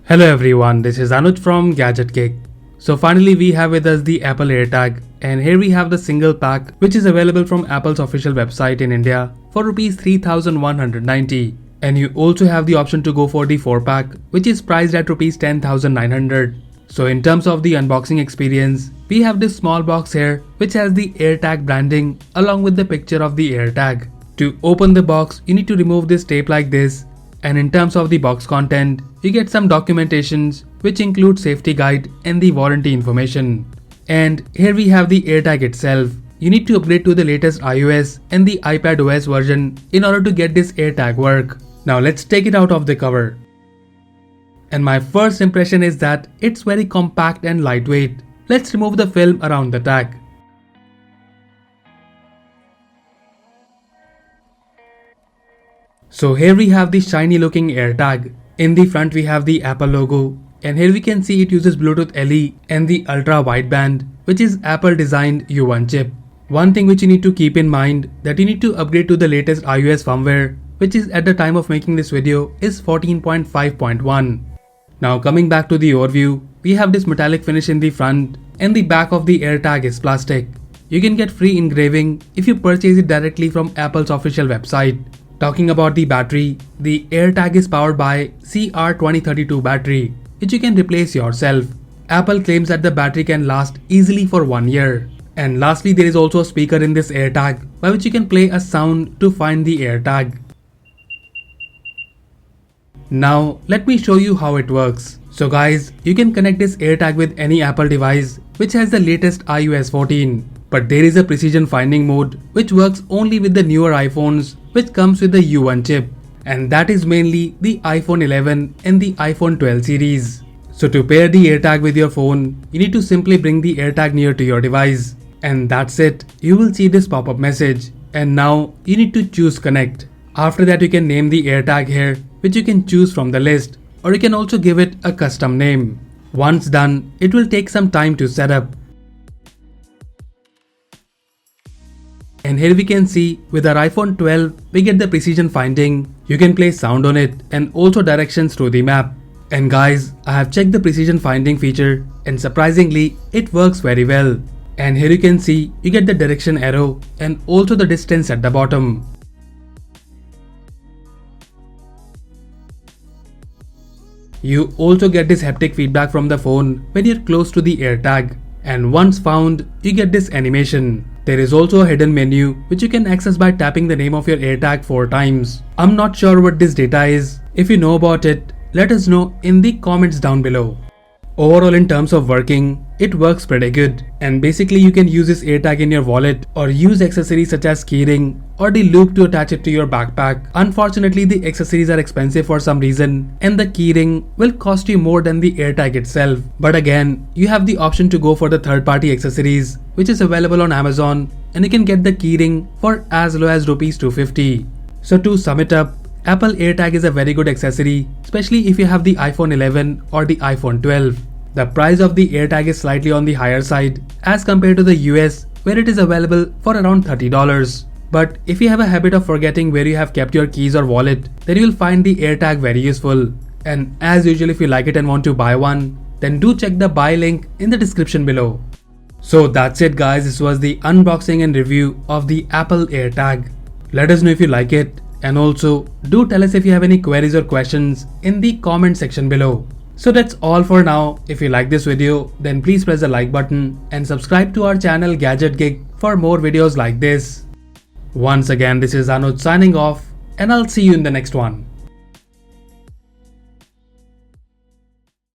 Hello everyone, this is Anuj from Gadget. So finally we have with us the Apple AirTag, and here we have the single pack which is available from Apple's official website in India for Rs 3190, and you also have the option to go for the 4-pack which is priced at Rs 10,900. So in terms of the unboxing experience, we have this small box here which has the AirTag branding along with the picture of the AirTag. To open the box, you need to remove this tape like this. And in terms of the box content, you get some documentations which include safety guide and the warranty information. And here we have the AirTag itself. You need to upgrade to the latest iOS and the iPadOS version in order to get this AirTag work. Now let's take it out of the cover. And my first impression is that it's very compact and lightweight. Let's remove the film around the tag. So here we have the shiny looking AirTag. In the front we have the Apple logo, and here we can see it uses Bluetooth LE and the ultra wideband, which is Apple designed U1 chip. One thing which you need to keep in mind that you need to upgrade to the latest iOS firmware, which is at the time of making this video is 14.5.1. Now coming back to the overview, we have this metallic finish in the front, and the back of the AirTag is plastic. You can get free engraving if you purchase it directly from Apple's official website. Talking about the battery, the AirTag is powered by CR2032 battery, which you can replace yourself. Apple claims that the battery can last easily for 1 year. And lastly, there is also a speaker in this AirTag by which you can play a sound to find the AirTag. Now let me show you how it works. So guys, you can connect this AirTag with any Apple device which has the latest iOS 14. But there is a precision finding mode which works only with the newer iPhones which comes with the U1 chip, and that is mainly the iPhone 11 and the iPhone 12 series. So to pair the AirTag with your phone, you need to simply bring the AirTag near to your device, and that's it. You will see this pop-up message, and now you need to choose connect. After that you can name the AirTag here, which you can choose from the list, or you can also give it a custom name. Once done, it will take some time to set up. And here we can see with our iPhone 12 we get the precision finding, you can play sound on it and also directions through the map. And guys, I have checked the precision finding feature, and surprisingly it works very well. And here you can see you get the direction arrow and also the distance at the bottom. You also get this haptic feedback from the phone when you're close to the AirTag. And once found, you get this animation. There is also a hidden menu which you can access by tapping the name of your AirTag 4 times. I'm not sure what this data is. If you know about it, let us know in the comments down below. Overall, in terms of working, it works pretty good, and basically you can use this AirTag in your wallet or use accessories such as keyring or the loop to attach it to your backpack. Unfortunately, the accessories are expensive for some reason, and the keyring will cost you more than the AirTag itself. But again, you have the option to go for the third-party accessories which is available on Amazon, and you can get the keyring for as low as Rs 250. So to sum it up, Apple AirTag is a very good accessory, especially if you have the iPhone 11 or the iPhone 12. The price of the AirTag is slightly on the higher side as compared to the US, where it is available for around $30. But if you have a habit of forgetting where you have kept your keys or wallet, then you will find the AirTag very useful. And as usual, if you like it and want to buy one, then do check the buy link in the description below. So that's it guys, this was the unboxing and review of the Apple AirTag. Let us know if you like it, and also do tell us if you have any queries or questions in the comment section below. So that's all for now. If you like this video, then please press the like button and subscribe to our channel Gadget for more videos like this. Once again, this is Anuj signing off, and I'll see you in the next one.